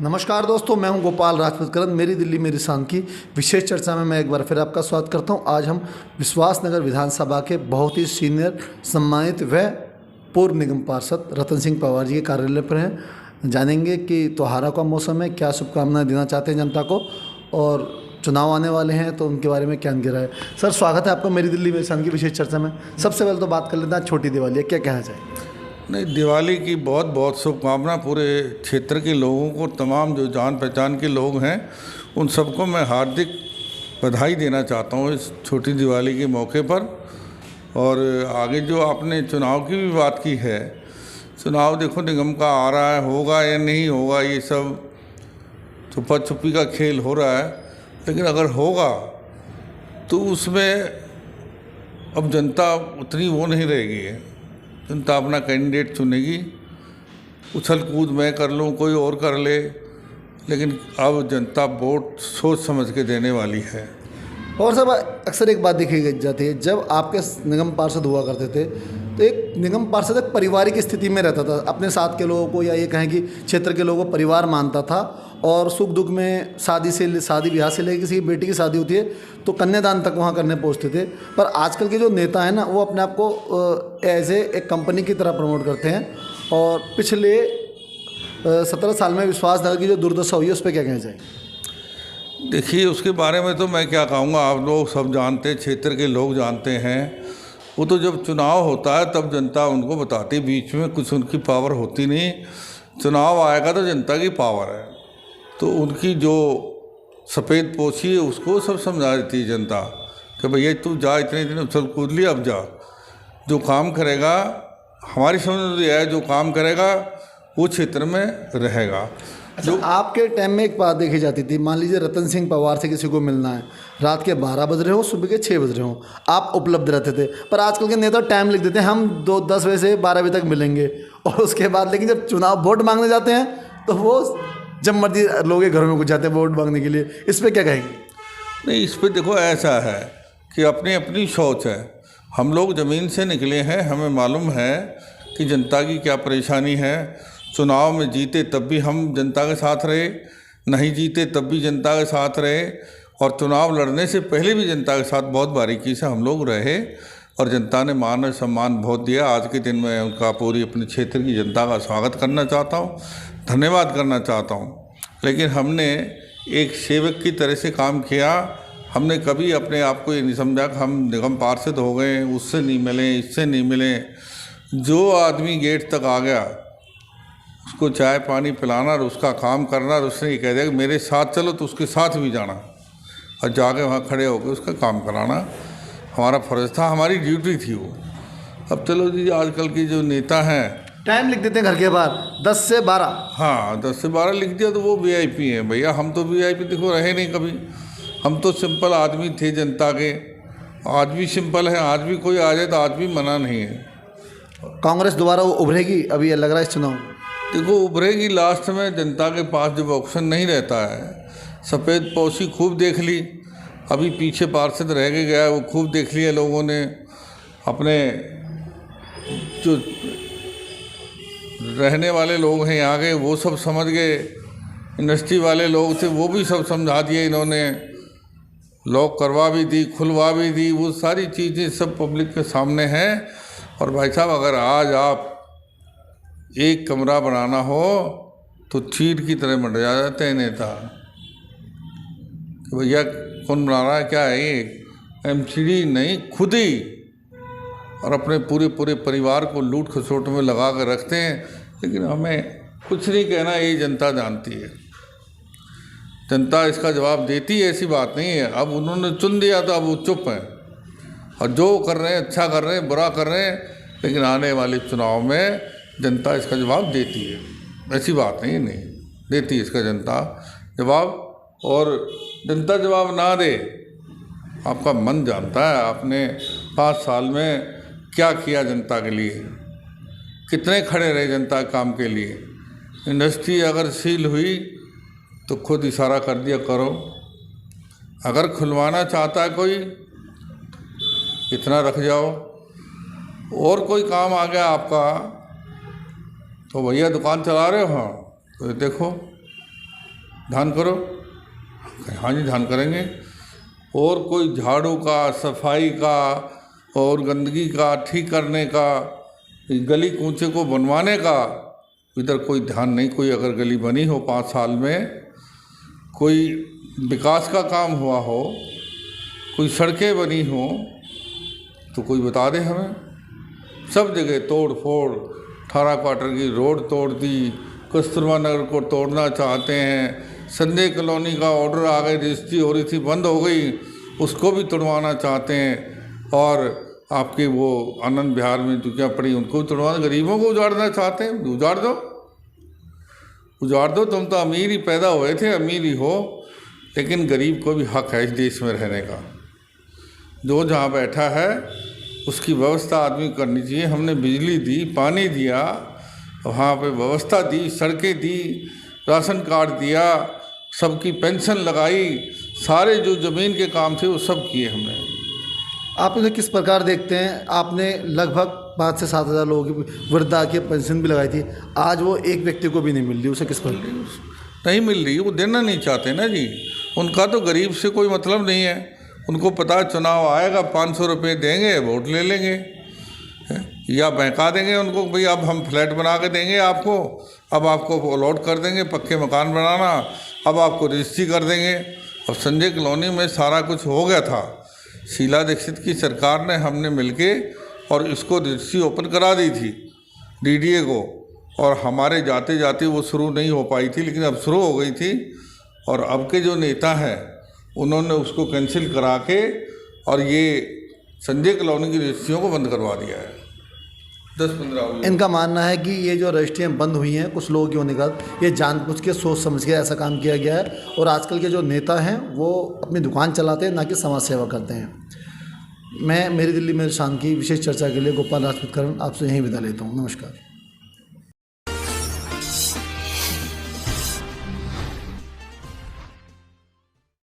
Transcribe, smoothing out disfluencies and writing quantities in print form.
नमस्कार दोस्तों, मैं हूं गोपाल राजपूत। मेरी दिल्ली मेरी शान की विशेष चर्चा में मैं एक बार फिर आपका स्वागत करता हूं। आज हम विश्वास नगर विधानसभा के बहुत ही सीनियर सम्मानित व पूर्व निगम पार्षद रतन सिंह पवार जी के कार्यालय पर हैं। जानेंगे कि त्योहारों का मौसम है, क्या शुभकामनाएं देना चाहते हैं जनता को, और चुनाव आने वाले हैं तो उनके बारे में क्या उनकी राय है। सर, स्वागत है आपका मेरी दिल्ली मेरी शान की विशेष चर्चा में। सबसे पहले तो बात कर लेते हैं, छोटी दिवाली है, क्या कहना चाहिए? नहीं, दिवाली की बहुत बहुत शुभकामना पूरे क्षेत्र के लोगों को। तमाम जो जान पहचान के लोग हैं उन सबको मैं हार्दिक बधाई देना चाहता हूँ इस छोटी दिवाली के मौके पर। और आगे जो आपने चुनाव की भी बात की है, चुनाव देखो निगम का आ रहा है, होगा या नहीं होगा, ये सब छुपा छुपी का खेल हो रहा है। लेकिन अगर होगा तो उसमें अब जनता उतनी वो नहीं रहेगी है। जनता अपना कैंडिडेट चुनेगी। उछल कूद मैं कर लूँ, कोई और कर ले, लेकिन अब जनता वोट सोच समझ के देने वाली है। और सब अक्सर एक बात देखी जाती है, जब आपके निगम पार्षद हुआ करते थे तो एक निगम पार्षद एक पारिवारिक स्थिति में रहता था। अपने साथ के लोगों को, या ये कहें कि क्षेत्र के लोगों को परिवार मानता था, और सुख दुख में शादी ब्याह से लेकर किसी की बेटी की शादी होती है तो कन्यादान तक वहाँ करने पहुँचते थे। पर आजकल के जो नेता हैं ना, वो अपने आप को एज एक कंपनी की तरह प्रमोट करते हैं। और पिछले 17 साल में विश्वास नगर की जो दुर्दशा हुई है उस पर क्या कहना चाहिए? देखिए, उसके बारे में तो मैं क्या कहूँगा, आप लोग सब जानते हैं, क्षेत्र के लोग जानते हैं। वो तो जब चुनाव होता है तब जनता उनको बताती है, बीच में कुछ उनकी पावर होती नहीं। चुनाव आएगा तो जनता की पावर है, तो उनकी जो सफ़ेद पोशी है उसको सब समझा देती है जनता कि भैया तू जा, इतने दिन उछल कूद लिया, अब जा। जो काम करेगा, हमारी समझ में तो यह है, जो काम करेगा वो क्षेत्र में रहेगा। जो आपके टाइम में एक बात देखी जाती थी, मान लीजिए रतन सिंह पवार से किसी को मिलना है, रात के 12 बज रहे हो, सुबह के 6 बज रहे हो, आप उपलब्ध रहते थे। पर आजकल के नेता टाइम लिख देते हैं, हम 10 बजे से 12 बजे तक मिलेंगे, और उसके बाद लेकिन जब चुनाव वोट मांगने जाते हैं तो वो जब मर्जी लोग घरों में घुस जाते हैं वोट मांगने के लिए। इस पर क्या कहेंगे? नहीं, इस पर देखो, ऐसा है कि अपनी अपनी सोच है। हम लोग ज़मीन से निकले हैं, हमें मालूम है कि जनता की क्या परेशानी है। चुनाव में जीते तब भी हम जनता के साथ रहे, नहीं जीते तब भी जनता के साथ रहे, और चुनाव लड़ने से पहले भी जनता के साथ बहुत बारीकी से हम लोग रहे, और जनता ने मान और सम्मान बहुत दिया। आज के दिन में उनका पूरी अपने क्षेत्र की जनता का स्वागत करना चाहता हूँ, धन्यवाद करना चाहता हूँ। लेकिन हमने एक सेवक की तरह से काम किया। हमने कभी अपने आप को ये नहीं समझा कि हम निगम पार्षद हो गए, उससे नहीं मिले, इससे नहीं मिले। जो आदमी गेट तक आ गया उसको चाय पानी पिलाना और उसका काम करना, और उसने ये कह दिया कि मेरे साथ चलो, तो उसके साथ भी जाना और जाके वहाँ खड़े होकर उसका काम कराना हमारा फ़र्ज़ था, हमारी ड्यूटी थी वो। अब चलो जी, आजकल की जो नेता हैं टाइम लिख देते हैं घर के बाहर 10 से 12। हाँ, 10 से 12 लिख दिया तो वो वीआईपी हैं। भैया हम तो वीआईपी देखो रहे नहीं कभी। हम तो सिंपल आदमी थे जनता के, आज भी सिंपल है। आज भी कोई आ जाए तो आज भी मना नहीं है। कांग्रेस दोबारा उभरेगी, अभी ये लग रहा है इस चुनाव? देखो, उभरेगी लास्ट में। जनता के पास जब ऑप्शन नहीं रहता है, सफ़ेद पोशी खूब देख ली, अभी पीछे पार्षद रह के गया, वो खूब देख लिया लोगों ने। अपने जो रहने वाले लोग हैं यहाँ के, वो सब समझ गए। इंडस्ट्री वाले लोग थे, वो भी सब समझा दिए इन्होंने। लॉक करवा भी दी, खुलवा भी दी, वो सारी चीज़ें सब पब्लिक के सामने हैं। और भाई साहब, अगर आज आप एक कमरा बनाना हो तो चीड़ की तरह मंड जाते हैं नेता कि भैया कौन बना रहा है, क्या है ये, एमसीडी नहीं, खुद ही। और अपने पूरे परिवार को लूट खसोट में लगा कर रखते हैं। लेकिन हमें कुछ नहीं कहना, ये जनता जानती है। जनता इसका जवाब देती है, ऐसी बात नहीं है। अब उन्होंने चुन दिया तो अब वो चुप हैं, और जो कर रहे हैं अच्छा कर रहे हैं, बुरा कर रहे हैं, लेकिन आने वाले चुनाव में जनता इसका जवाब देती है। ऐसी बात नहीं देती है इसका जनता जवाब। और जनता जवाब ना दे, आपका मन जानता है आपने 5 साल में क्या किया जनता के लिए, कितने खड़े रहे जनता के काम के लिए। इंडस्ट्री अगर सील हुई तो खुद इशारा कर दिया करो। अगर खुलवाना चाहता है कोई, इतना रख जाओ। और कोई काम आ गया आपका तो भैया दुकान चला रहे हो, हाँ तो देखो धान करो। हाँ जी धान करेंगे। और कोई झाड़ू का, सफाई का और गंदगी का ठीक करने का, गली कूचे को बनवाने का इधर कोई ध्यान नहीं। कोई अगर गली बनी हो 5 साल में, कोई विकास का काम हुआ हो, कोई सड़कें बनी हो तो कोई बता दे हमें। सब जगह तोड़ फोड़, 18 क्वार्टर की रोड तोड़ दी, कस्तूरबा नगर को तोड़ना चाहते हैं, संजय कॉलोनी का ऑर्डर आ गए, रजिस्ट्री हो रही थी बंद हो गई, उसको भी तोड़वाना चाहते हैं। और आपके वो आनंद विहार में दुनिया पड़ी उनको तोड़वाना, गरीबों को उजाड़ना चाहते हैं। उजाड़ दो, उजाड़ दो। तुम तो अमीर ही पैदा हुए थे, अमीर ही हो, लेकिन गरीब को भी हक है इस देश में रहने का। जो जहाँ बैठा है उसकी व्यवस्था आदमी करनी चाहिए। हमने बिजली दी, पानी दिया, वहाँ पे व्यवस्था दी, सड़कें दी, राशन कार्ड दिया, सबकी पेंशन लगाई, सारे जो ज़मीन के काम थे वो सब किए हमने। आप उन्हें किस प्रकार देखते हैं? आपने लगभग 5 से 7 हज़ार लोगों की वृद्धा की पेंशन भी लगाई थी, आज वो एक व्यक्ति को भी नहीं मिल रही, उसे किस पर नहीं मिल रही? वो देना नहीं चाहते ना जी। उनका तो गरीब से कोई मतलब नहीं है। उनको पता है चुनाव आएगा, 500 रुपये देंगे, वोट ले लेंगे, या बहका देंगे उनको, भाई अब हम फ्लैट बना के देंगे आपको, अब आपको अलॉट कर देंगे पक्के मकान बनाना, अब आपको रजिस्ट्री कर देंगे। अब संजय कॉलोनी में सारा कुछ हो गया था, शीला दीक्षित की सरकार ने, हमने मिलके और इसको रजिस्ट्री ओपन करा दी थी डीडीए को, और हमारे जाते जाते वो शुरू नहीं हो पाई थी, लेकिन अब शुरू हो गई थी। और अब के जो नेता हैं उन्होंने उसको कैंसिल करा के और ये संजय कॉलोनी की रजिस्ट्रियों को बंद करवा दिया है। 10-15 इनका मानना है कि ये जो रजिस्ट्रियाँ बंद हुई हैं कुछ लोगों की होने का, ये जानबूझ के सोच समझ के ऐसा काम किया गया है, और आजकल के जो नेता हैं वो अपनी दुकान चलाते हैं, ना कि समाज सेवा करते हैं। मैं मेरी दिल्ली मेरे शान की विशेष चर्चा के लिए गोपाल राजपूत करण आपसे यहीं विदा लेता हूँ। नमस्कार।